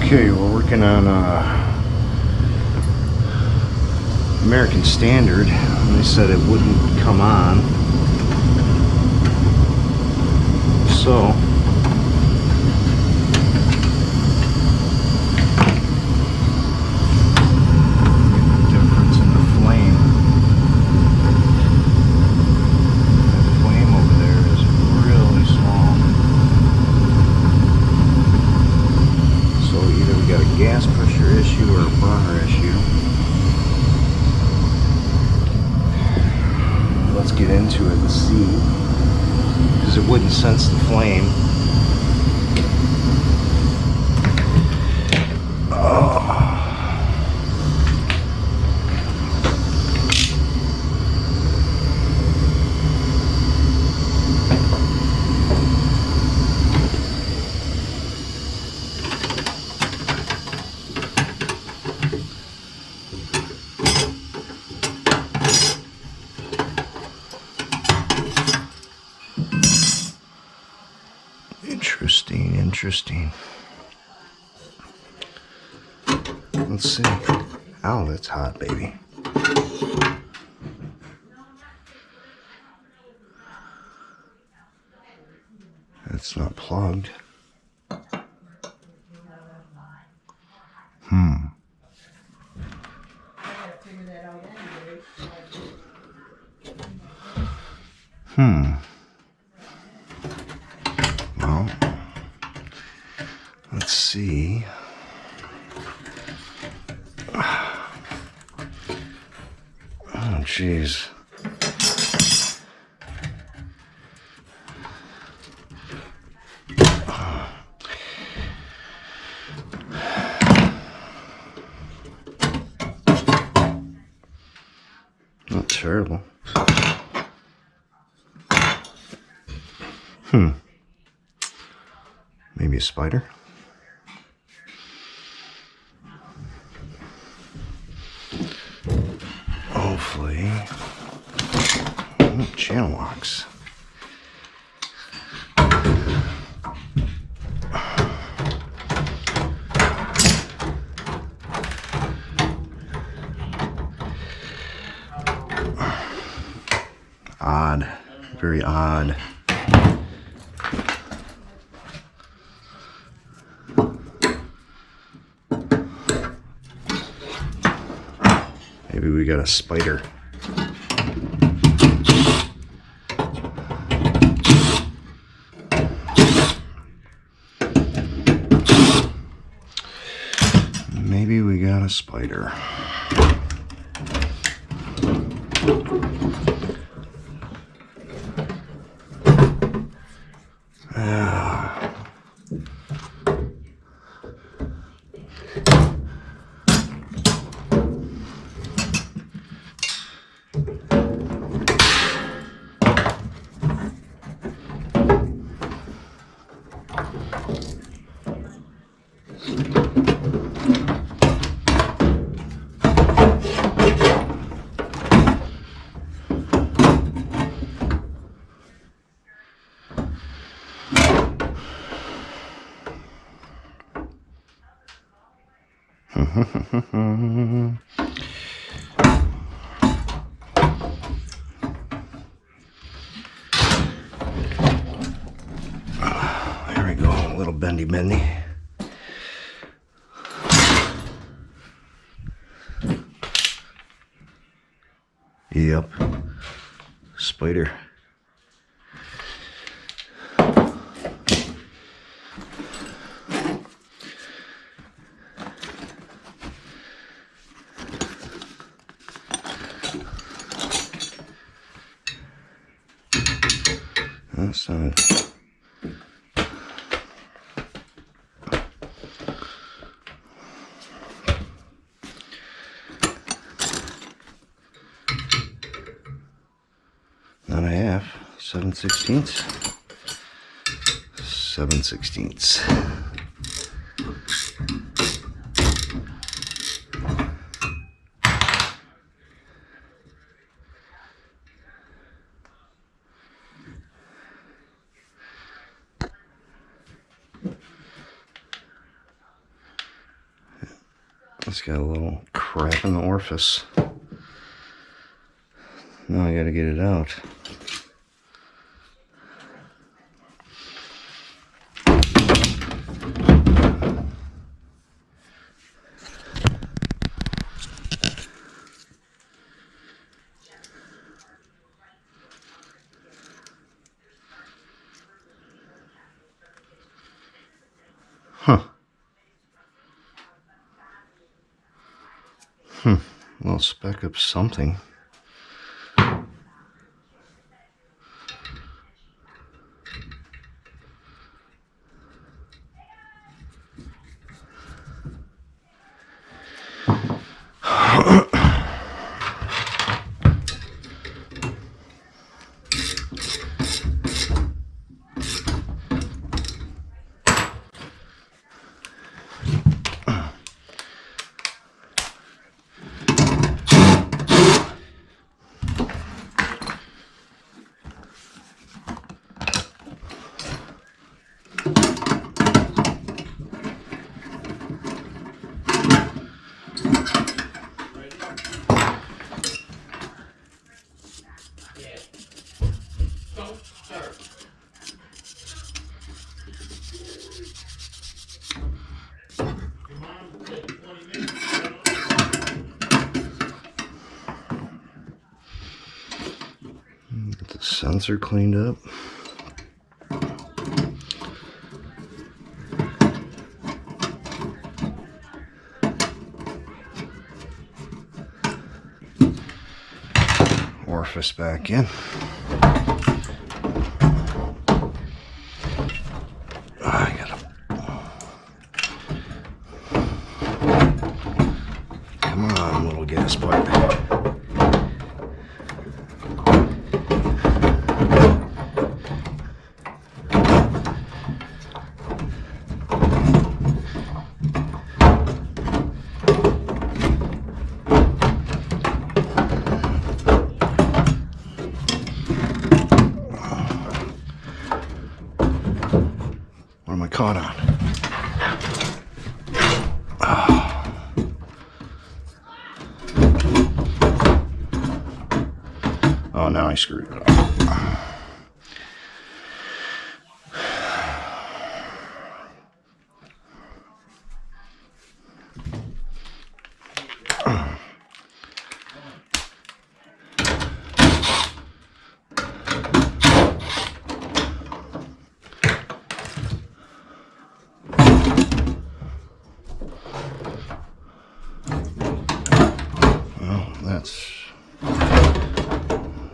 Okay, we're working on American Standard, and they said it wouldn't come on. So the difference in the flame. That flame over there is really small. So either we got a gas pressure issue or a burner issue. Let's get into it and see, because it wouldn't sense the flame. Interesting. Let's see. Oh, that's hot, baby. It's not plugged. Well, let's see. Oh, jeez. Not terrible. Maybe a spider? Hopefully. Channel locks. Odd. Very odd. Maybe we got a spider. Maybe we got a spider. There we go, a little bendy. Yep, spider. That's not. Not a half. 7/16. 7/16. It's got a little crap in the orifice. Now I gotta get it out. Huh. Little speck of something. Get the sensor cleaned up. Orifice back in. I gotta. Come on, little gas pipe. Caught on. Oh, now I screwed it up.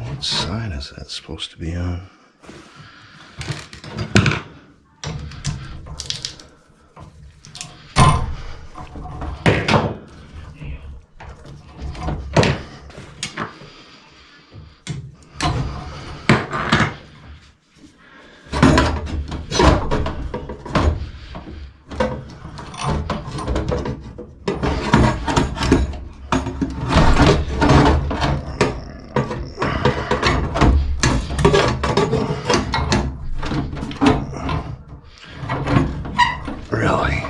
What side is that supposed to be on? Really?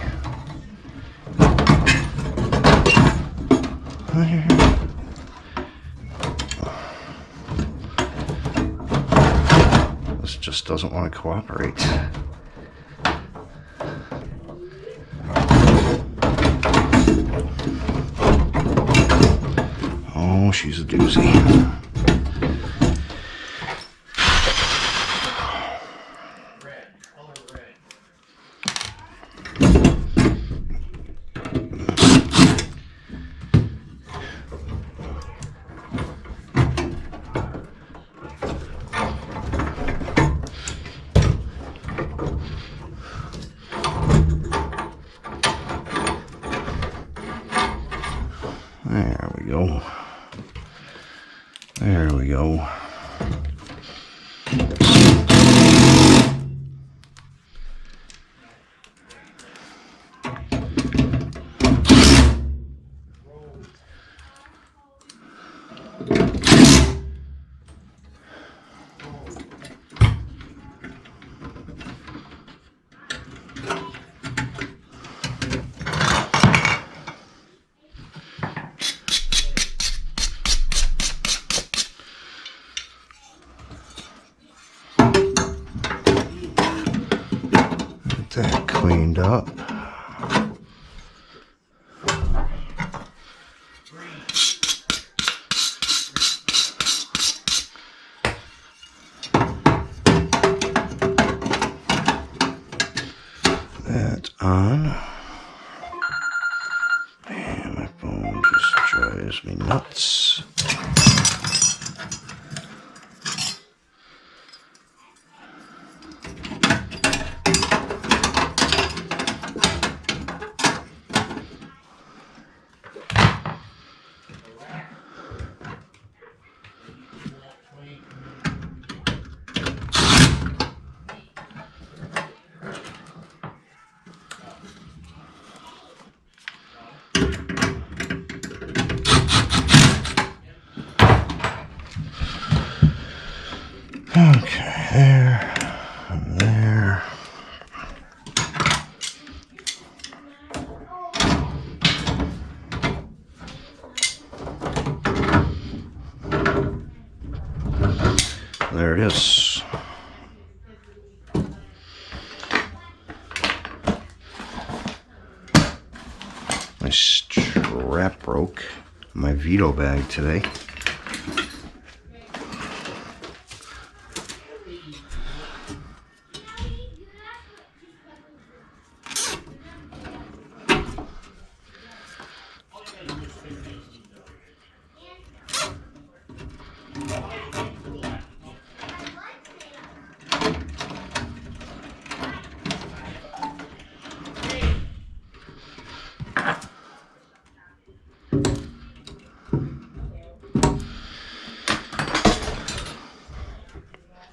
This just doesn't want to cooperate. Oh, she's a doozy. There we go. There we go. up. That's on. And my phone just drives me nuts. Okay, there and there. There it is. My strap broke. My Veto bag today.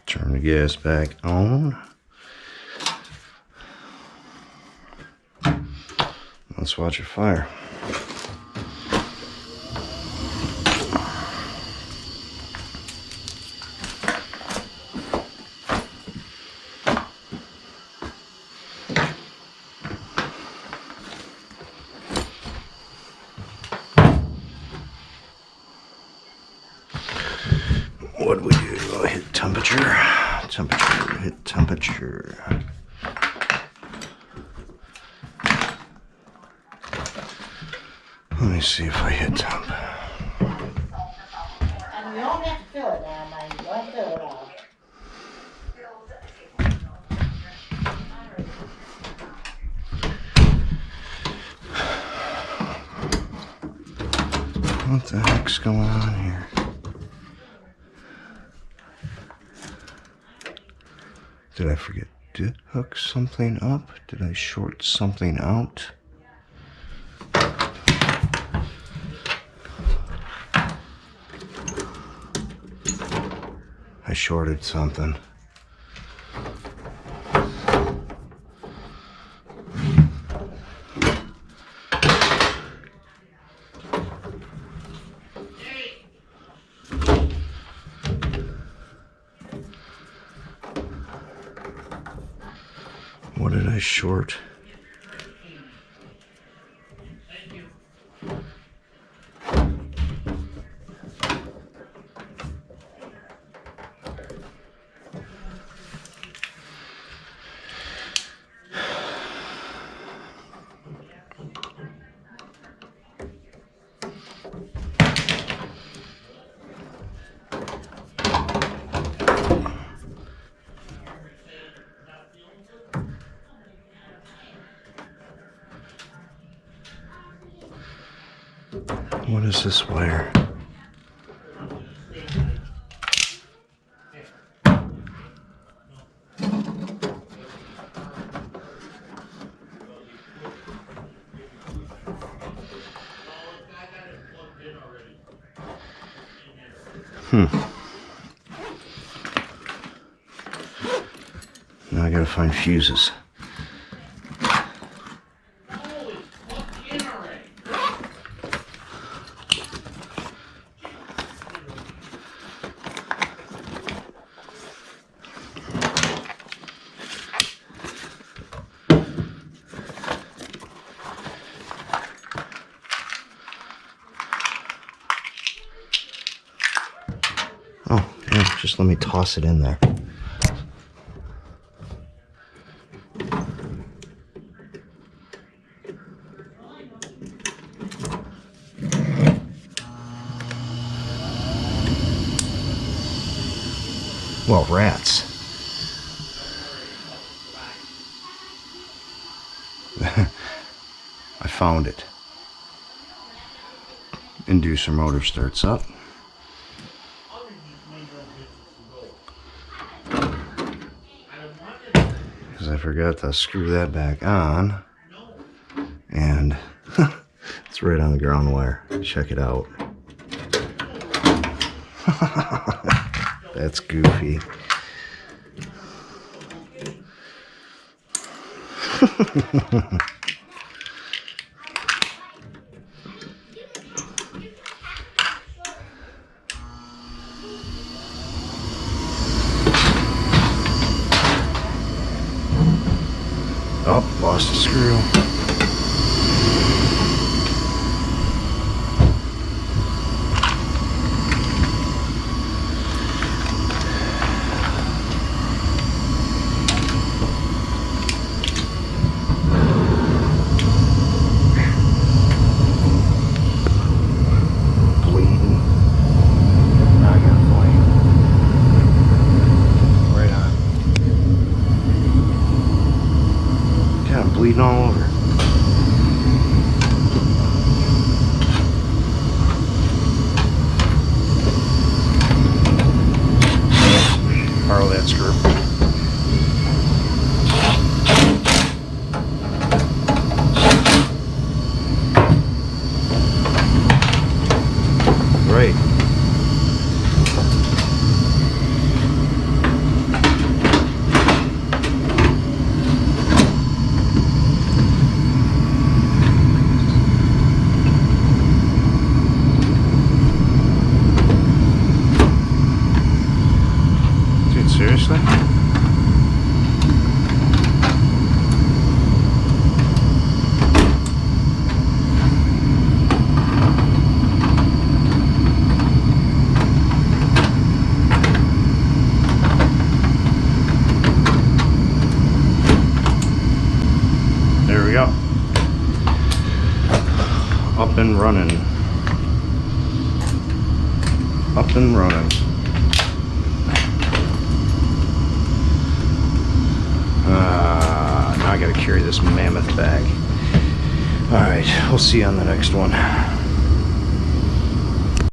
Turn the gas back on. Let's watch it fire. What do we do? I hit temperature. Temperature, hit temperature. Let me see if I hit temp. And you don't have to fill it now, man. You don't fill it all. What the heck's going on here? Did I forget to hook something up? Did I short something out? I shorted something. What did I short? What is this wire? Now I gotta find fuses. Oh, yeah, just let me toss it in there. Well, rats. I found it. Inducer motor starts up. Because I forgot to screw that back on. And it's right on the ground wire. Check it out. That's goofy. Oh, lost a screw. Bleeding all over. Borrow that screw. Great. Seriously? There we go. Up and running. Up and running. Now I gotta carry this mammoth bag. Alright, we'll see you on the next one.